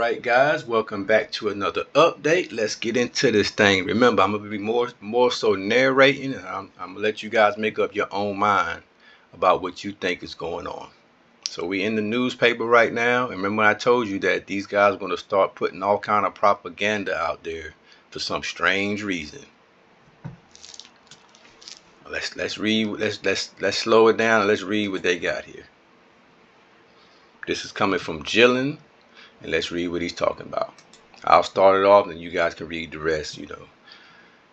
Alright guys, welcome back to another update. Let's get into this thing. Remember, I'm going to be more so narrating, and I'm going to let you guys make up your own mind about what you think is going on. So we in the newspaper right now, and remember I told you that these guys are going to start putting all kind of propaganda out there for some strange reason. Let's read. Let's slow it down and let's read what they got here. This is coming from Gillen. And let's read what he's talking about. I'll start it off and you guys can read the rest,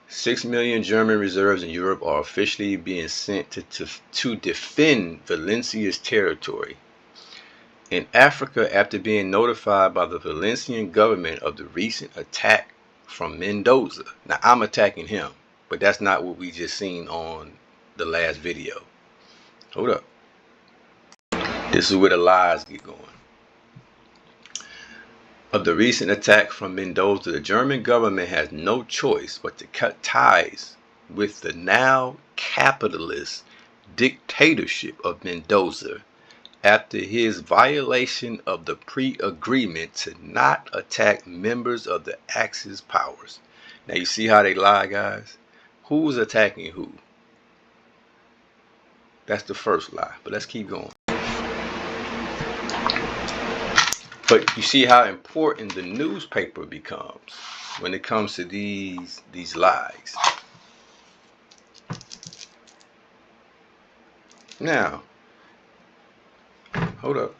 6 million German reserves in Europe are officially being sent to defend Valencia's territory. In Africa, after being notified by the Valencian government of the recent attack from Mendoza. Now, I'm attacking him, but that's not what we just seen on the last video. Hold up. This is where the lies get going. Of the recent attack from Mendoza, the German government has no choice but to cut ties with the now capitalist dictatorship of Mendoza after his violation of the pre-agreement to not attack members of the Axis powers. Now you see how they lie, guys? Who's attacking who? That's the first lie, but let's keep going. But you see how important the newspaper becomes when it comes to these lies. Now, hold up.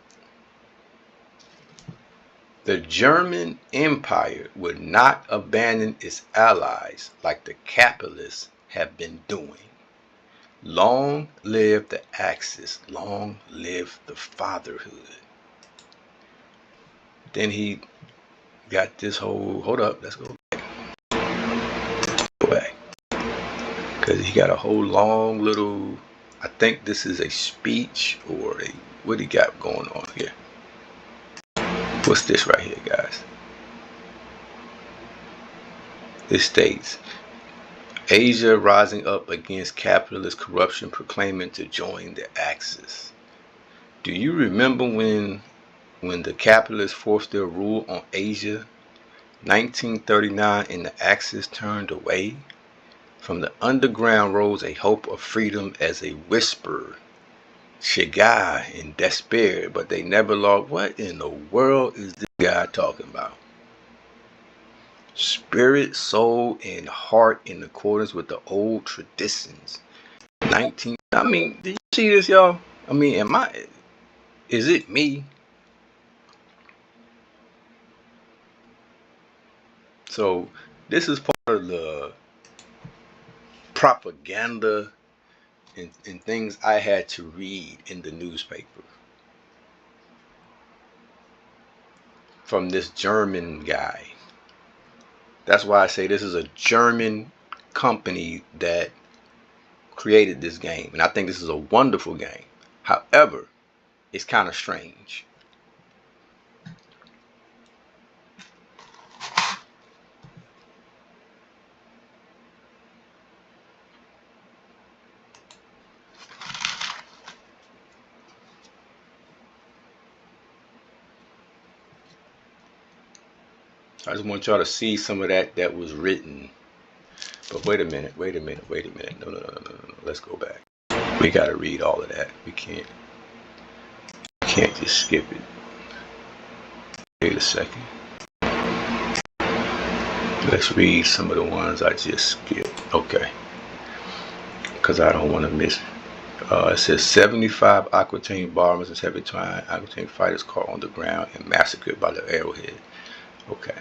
The German Empire would not abandon its allies like the capitalists have been doing. Long live the Axis. Long live the fatherhood. Then he got this whole, hold up, let's go back. Because he got a whole long little, I think this is a speech or what he got going on here. What's this right here, guys? It states, Asia rising up against capitalist corruption, proclaiming to join the Axis. Do you remember when the capitalists forced their rule on Asia, 1939, and the Axis turned away? From the underground rose a hope of freedom as a whisper, Shigai in despair, but they never lost. What in the world is this guy talking about? Spirit, soul, and heart in accordance with the old traditions. I mean, did you see this, y'all? I mean, is it me? So this is part of the propaganda and things I had to read in the newspaper from this German guy. That's why I say this is a German company that created this game, and I think this is a wonderful game. However, it's kind of strange. I just want y'all to see some of that was written. But wait a minute. No. Let's go back. We gotta read all of that. We can't just skip it. Wait a second. Let's read some of the ones I just skipped. Okay. Because I don't want to miss. It says 75 Aquitaine bombers and 75 Aquitaine fighters caught on the ground and massacred by the Arrowhead. Okay.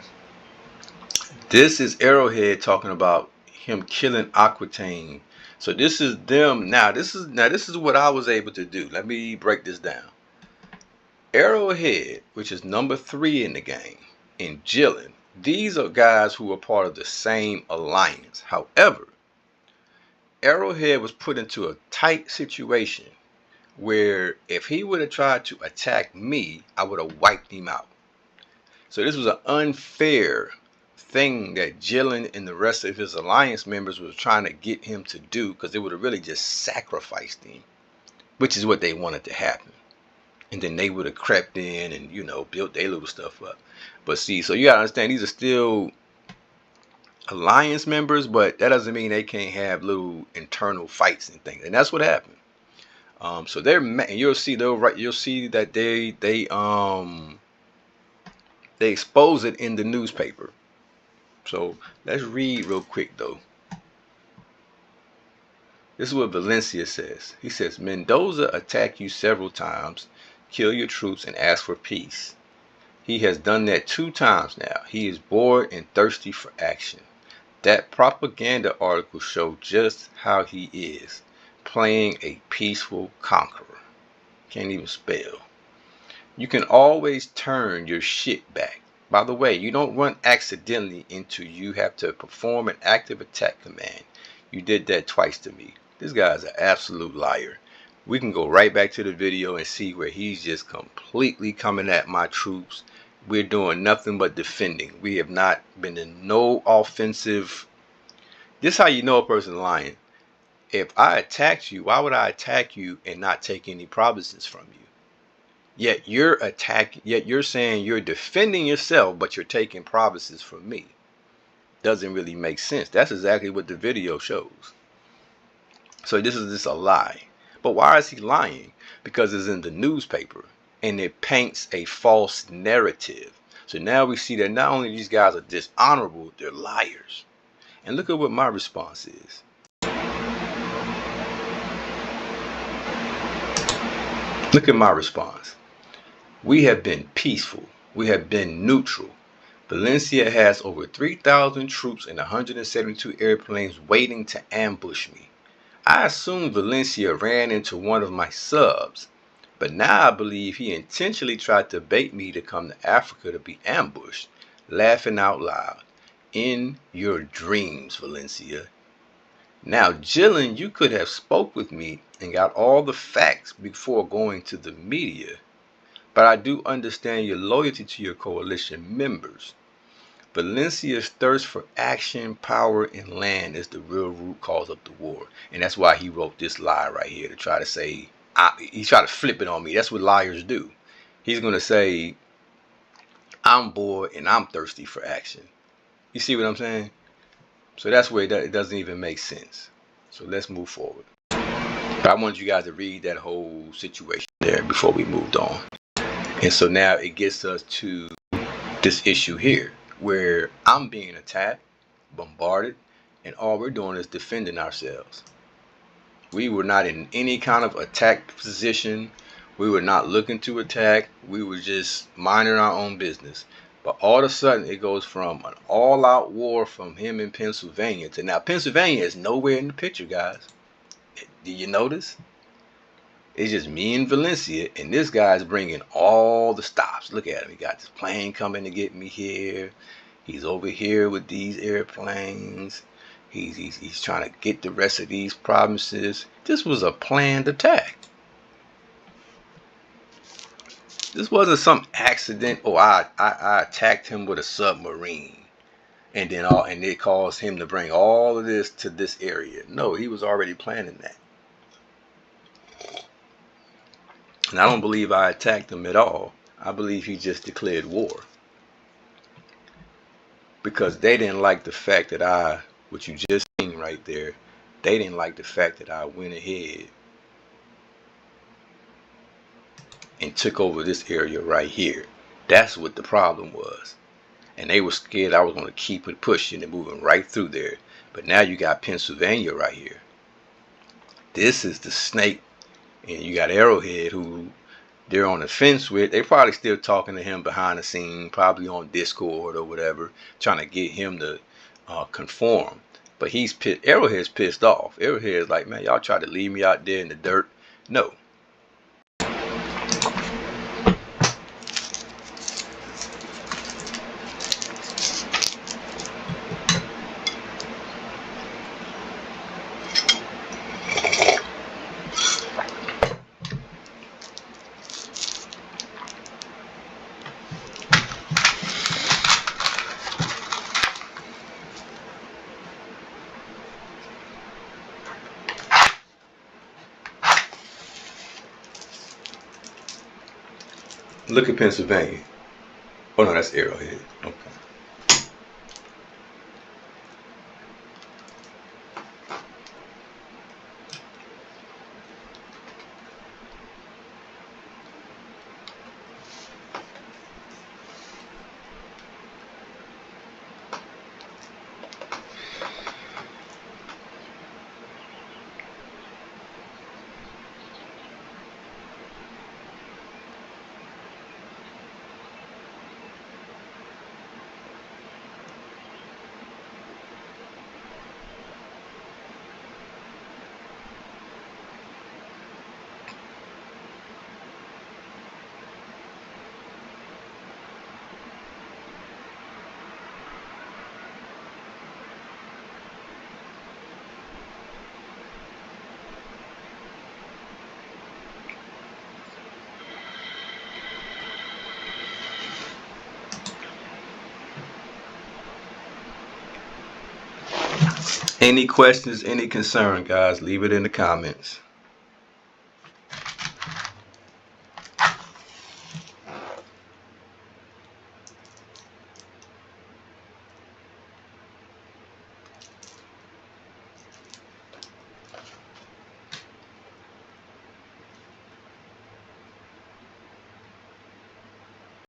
This is Arrowhead talking about him killing Aquitaine. So this is them. Now this is what I was able to do. Let me break this down. Arrowhead, which is number 3 in the game, and Gillen, these are guys who are part of the same alliance. However, Arrowhead was put into a tight situation where if he would have tried to attack me, I would have wiped him out. So this was an unfair thing that Gillen and the rest of his alliance members was trying to get him to do, because they would have really just sacrificed him, which is what they wanted to happen. and then they would have crept in and, you know, built their little stuff up. But see, so you gotta understand, these are still alliance members, but that doesn't mean they can't have little internal fights and things, and that's what happened. So they're, you'll see, you'll see that they expose it in the newspaper. So let's read real quick though. This is what Valencia says. He says, Mendoza attacked you several times, kill your troops, and ask for peace. He has done that 2 times now. He is bored and thirsty for action. That propaganda article showed just how he is, playing a peaceful conqueror. Can't even spell. You can always turn your shit back. By the way, you don't run accidentally into you have to perform an active attack command. You did that twice to me. This guy's an absolute liar. We can go right back to the video and see where he's just completely coming at my troops. We're doing nothing but defending. We have not been in no offensive. This is how you know a person's lying. If I attacked you, why would I attack you and not take any provinces from you? Yet you're saying you're defending yourself, but you're taking provinces from me. Doesn't really make sense. That's exactly what the video shows. So this is just a lie. But why is he lying? Because it's in the newspaper and it paints a false narrative. So now we see that not only these guys are dishonorable, they're liars. And look at what my response is. Look at my response. We have been peaceful. We have been neutral. Valencia has over 3,000 troops and 172 airplanes waiting to ambush me. I assumed Valencia ran into one of my subs, but now I believe he intentionally tried to bait me to come to Africa to be ambushed, laughing out loud. In your dreams, Valencia. Now, Jillian, you could have spoke with me and got all the facts before going to the media. But I do understand your loyalty to your coalition members. Valencia's thirst for action, power, and land is the real root cause of the war. And that's why he wrote this lie right here to try to say, he's trying to flip it on me. That's what liars do. He's going to say, I'm bored and I'm thirsty for action. You see what I'm saying? So that's where it doesn't even make sense. So let's move forward. But I wanted you guys to read that whole situation there before we moved on. And so now it gets us to this issue here where I'm being attacked, bombarded, and all we're doing is defending ourselves. We were not in any kind of attack position. We were not looking to attack. We were just minding our own business. But all of a sudden it goes from an all-out war from him in Pennsylvania to now Pennsylvania is nowhere in the picture, guys. Do you notice? It's just me and Valencia, and this guy's bringing all the stops. Look at him. He got this plane coming to get me here. He's over here with these airplanes. He's trying to get the rest of these provinces. This was a planned attack. This wasn't some accident. Oh, I attacked him with a submarine, and it caused him to bring all of this to this area. No, he was already planning that. And I don't believe I attacked him at all. I believe he just declared war. Because they didn't like the fact that what you just seen right there, they didn't like the fact that I went ahead and took over this area right here. That's what the problem was. And they were scared I was going to keep it pushing and moving right through there. But now you got Pennsylvania right here. This is the snake. And you got Arrowhead, who they're on the fence with. They probably still talking to him behind the scene, probably on Discord or whatever, trying to get him to conform. But Arrowhead's pissed off. Arrowhead's like, man, y'all try to leave me out there in the dirt. No. Look at Pennsylvania. Oh no, that's Arrowhead. Okay. Any questions, any concern, guys, leave it in the comments.